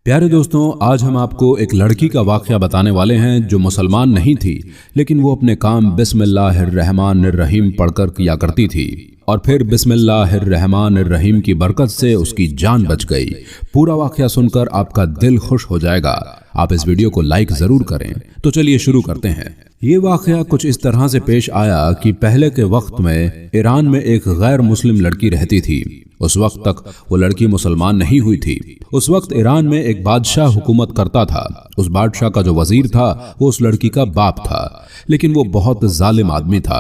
प्यारे दोस्तों, आज हम आपको एक लड़की का वाक़या बताने वाले हैं जो मुसलमान नहीं थी, लेकिन वो अपने काम बिस्मिल्लाहिर्रहमानिर्रहीम पढ़कर किया करती थी और फिर बिस्मिल्लाहिर्रहमानिर्रहीम की बरकत से उसकी जान बच गई। पूरा वाक़या सुनकर आपका दिल खुश हो जाएगा। आप इस वीडियो को लाइक ज़रूर करें। तो चलिए शुरू करते हैं। ये वाक़या कुछ इस तरह से पेश आया कि पहले के वक्त में ईरान में एक गैर मुस्लिम लड़की रहती थी। उस वक्त तक वो लड़की मुसलमान नहीं हुई थी। उस वक्त ईरान में एक बादशाह हुकूमत करता था। उस बादशाह का जो वजीर था वो उस लड़की का बाप था, लेकिन वो बहुत जालिम आदमी था।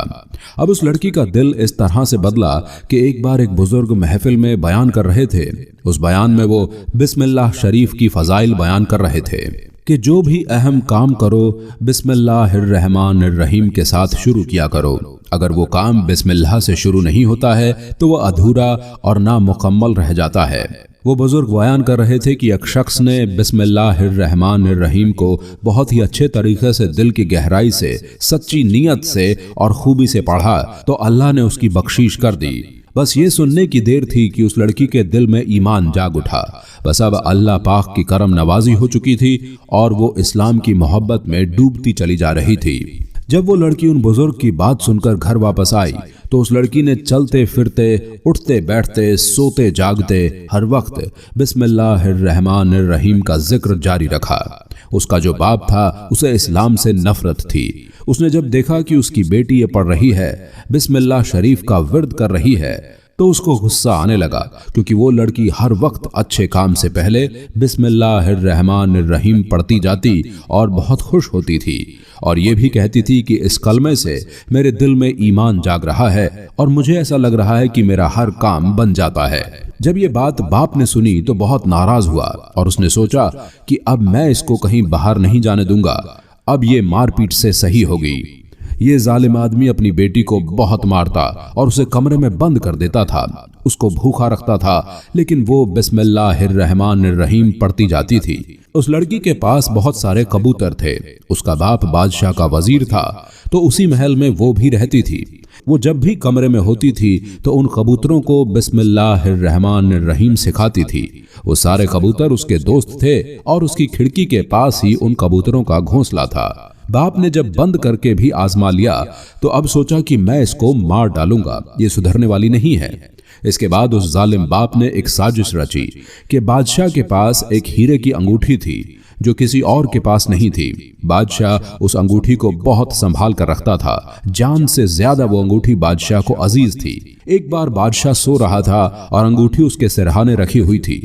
अब उस लड़की का दिल इस तरह से बदला कि एक बार एक बुजुर्ग महफिल में बयान कर रहे थे। उस बयान में वो बिस्मिल्लाह शरीफ की फजाइल बयान कर रहे थे कि जो भी अहम काम करो बिस्मिल्लाहिर्रहमानिर्रहीम के साथ शुरू किया करो। अगर वो काम बिस्मिल्लाह से शुरू नहीं होता है तो वह अधूरा और नामुकम्मल रह जाता है। वो बुजुर्ग बयान कर रहे थे कि एक शख्स ने बिस्मिल्लाहिर्रहमानिर्रहीम को बहुत ही अच्छे तरीके से, दिल की गहराई से, सच्ची नीयत से और खूबी से पढ़ा तो अल्लाह ने उसकी बख्शीश कर दी। बस ये सुनने की देर थी कि उस लड़की के दिल में ईमान जाग उठा। बस अब अल्लाह पाक की करम नवाजी हो चुकी थी और वो इस्लाम की मोहब्बत में डूबती चली जा रही थी। जब वो लड़की उन बुजुर्ग की बात सुनकर घर वापस आई तो उस लड़की ने चलते फिरते, उठते बैठते, सोते जागते हर वक्त बिस्मिल्लाहिर्रहमानिर्रहीम का जिक्र जारी रखा। उसका जो बाप था उसे इस्लाम से नफरत थी। उसने जब देखा कि उसकी बेटी ये पढ़ रही है, बिस्मिल्लाह शरीफ का विर्द कर रही है, तो उसको गुस्सा आने लगा, क्योंकि वो लड़की हर वक्त अच्छे काम से पहले बिस्मिल्लाहिर्रहमानिर्रहीम पढ़ती जाती और बहुत खुश होती थी और ये भी कहती थी कि इस कलमे से मेरे दिल में ईमान जाग रहा है और मुझे ऐसा लग रहा है कि मेरा हर काम बन जाता है। जब ये बात बाप ने सुनी तो बहुत नाराज हुआ और उसने सोचा कि अब मैं इसको कहीं बाहर नहीं जाने दूंगा। अब ये मारपीट से सही होगी। ये जालिम आदमी अपनी बेटी को बहुत मारता और उसे कमरे में बंद कर देता था, उसको भूखा रखता था, लेकिन वो बिस्मिल्लाहिर्रहमानिर्रहीम पढ़ती जाती थी। उस लड़की के पास बहुत सारे कबूतर थे। उसका बाप बादशाह का वजीर था तो उसी महल में वो भी रहती थी। वो जब भी कमरे में होती थी तो उन कबूतरों को बिस्मिल्लाहिर्रहमानिर्रहीम सिखाती थी। वो सारे कबूतर उसके दोस्त थे और उसकी खिड़की के पास ही उन कबूतरों का घोंसला था। बाप ने जब बंद करके भी आजमा लिया तो अब सोचा कि मैं इसको मार डालूंगा, ये सुधरने वाली नहीं है। इसके बाद उस जालिम बाप ने एक साजिश रची कि बादशाह के पास एक हीरे की अंगूठी थी जो किसी और के पास नहीं थी। बादशाह उस अंगूठी को बहुत संभाल कर रखता था। जान से ज्यादा वो अंगूठी बादशाह को अजीज थी। एक बार बादशाह सो रहा था और अंगूठी उसके सिरहाने रखी हुई थी।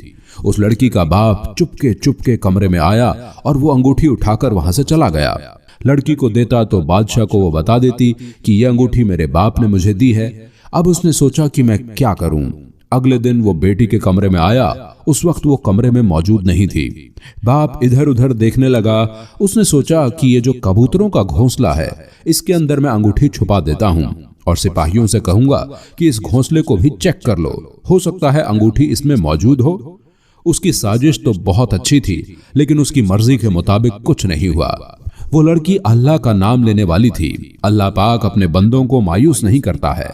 उस लड़की का बाप चुपके चुपके कमरे में आया और वो अंगूठी उठाकर वहां से चला गया। लड़की को देता तो बादशाह को वो बता देती कि यह अंगूठी मेरे बाप ने मुझे दी है। अब उसने सोचा कि मैं क्या करूं। अगले दिन वो बेटी के कमरे में आया। उस वक्त वो कमरे में मौजूद नहीं थी। बाप इधर उधर देखने लगा। उसने सोचा कि ये जो कबूतरों का घोंसला है, इसके अंदर मैं अंगूठी छुपा देता हूं और सिपाहियों से कहूंगा कि इस घोंसले को भी चेक कर लो, हो सकता है अंगूठी इसमें मौजूद हो। उसकी साजिश तो बहुत अच्छी थी, लेकिन उसकी मर्जी के मुताबिक कुछ नहीं हुआ। वो लड़की अल्लाह का नाम लेने वाली थी। अल्लाह पाक अपने बंदों को मायूस नहीं करता है।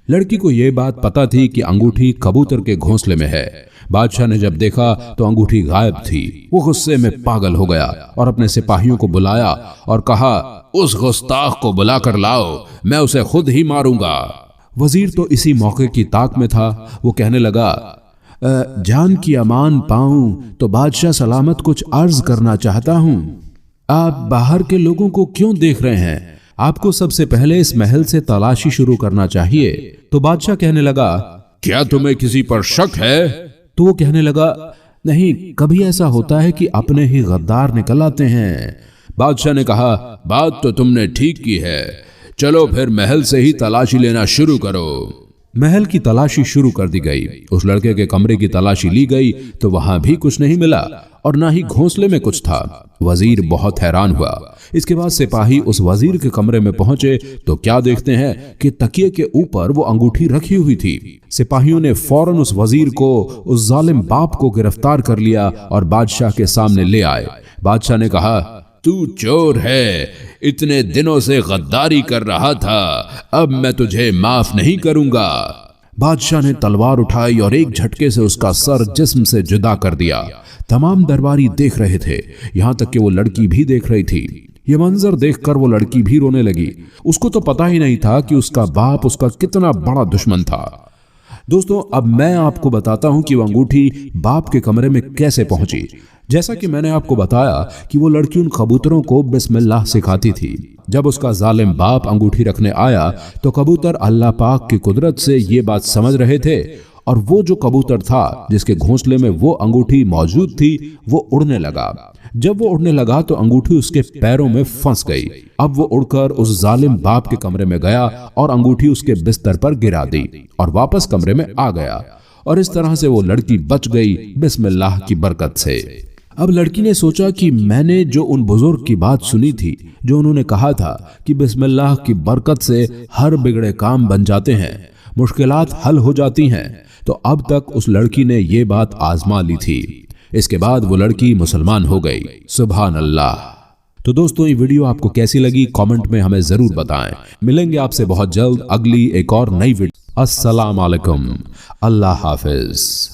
लड़की को यह बात पता थी कि अंगूठी कबूतर के घोंसले में है। बादशाह ने जब देखा तो अंगूठी गायब थी। वो गुस्से में पागल हो गया और अपने सिपाहियों को बुलाया और कहा, उस गुस्ताख को बुलाकर लाओ, मैं उसे खुद ही मारूंगा। वजीर तो इसी मौके की ताक में था। वो कहने लगा, जान की अमान पाऊं तो बादशाह सलामत कुछ अर्ज करना चाहता हूं। आप बाहर के लोगों को क्यों देख रहे हैं? आपको सबसे पहले इस महल से तलाशी शुरू करना चाहिए। तो बादशाह कहने लगा, क्या तुम्हें किसी पर शक है? तो वो कहने लगा, नहीं, कभी ऐसा होता है कि अपने ही गद्दार निकल आते हैं। बादशाह ने कहा, बात तो तुमने ठीक की है, चलो फिर महल से ही तलाशी लेना शुरू करो। महल की तलाशी शुरू कर दी गई। उस लड़के के कमरे की तलाशी ली गई तो वहां भी कुछ नहीं मिला और ना ही घोंसले में कुछ था। वजीर बहुत हैरान हुआ। इसके बाद सिपाही उस वजीर के कमरे में पहुंचे तो क्या देखते हैं कि तकिए के ऊपर वो अंगूठी रखी हुई थी। सिपाहियों ने फौरन उस वजीर को, उस जालिम बाप को गिरफ्तार कर लिया और बादशाह के सामने ले आए। बादशाह ने कहा, तू चोर है, इतने दिनों से गद्दारी कर रहा था, अब मैं तुझे माफ नहीं करूंगा। बादशाह ने तलवार उठाई और एक झटके से उसका सर जिस्म से जुदा कर दिया। तमाम दरबारी देख रहे थे, यहां तक कि वो लड़की भी देख रही थी। ये मंजर देखकर वो लड़की भी रोने लगी। उसको तो पता ही नहीं था कि उसका बाप उसका कितना बड़ा दुश्मन था। दोस्तों, अब मैं आपको बताता हूं कि वो अंगूठी बाप के कमरे में कैसे पहुंची। जैसा कि मैंने आपको बताया कि वो लड़की उन कबूतरों को बिस्मिल्लाह सिखाती थी। जब उसका जालिम बाप अंगूठी रखने आया तो कबूतर अल्लाह पाक की कुदरत से ये बात समझ रहे थे, और वो जो कबूतर था जिसके घोंसले में वो अंगूठी मौजूद थी वो उड़ने लगा। जब वो उड़ने लगा तो अंगूठी उसके पैरों में फंस गई। अब वो उड़कर उस जालिम बाप के कमरे में गया और अंगूठी उसके बिस्तर पर गिरा दी और वापस कमरे में आ गया, और इस तरह से वो लड़की बच गई बिस्मिल्लाह की बरकत से। अब लड़की ने सोचा कि मैंने जो उन बुजुर्ग की बात सुनी थी, जो उन्होंने कहा था कि बिस्मिल्लाह की बरकत से हर बिगड़े काम बन जाते हैं, मुश्किलात हल हो जाती हैं, तो अब तक उस लड़की ने ये बात आजमा ली थी। इसके बाद वो लड़की मुसलमान हो गई। सुभान अल्लाह। तो दोस्तों, ये वीडियो आपको कैसी लगी कमेंट में हमें जरूर बताएं। मिलेंगे आपसे बहुत जल्द अगली एक और नई वीडियो। अस्सलाम वालेकुम। अल्लाह हाफिज।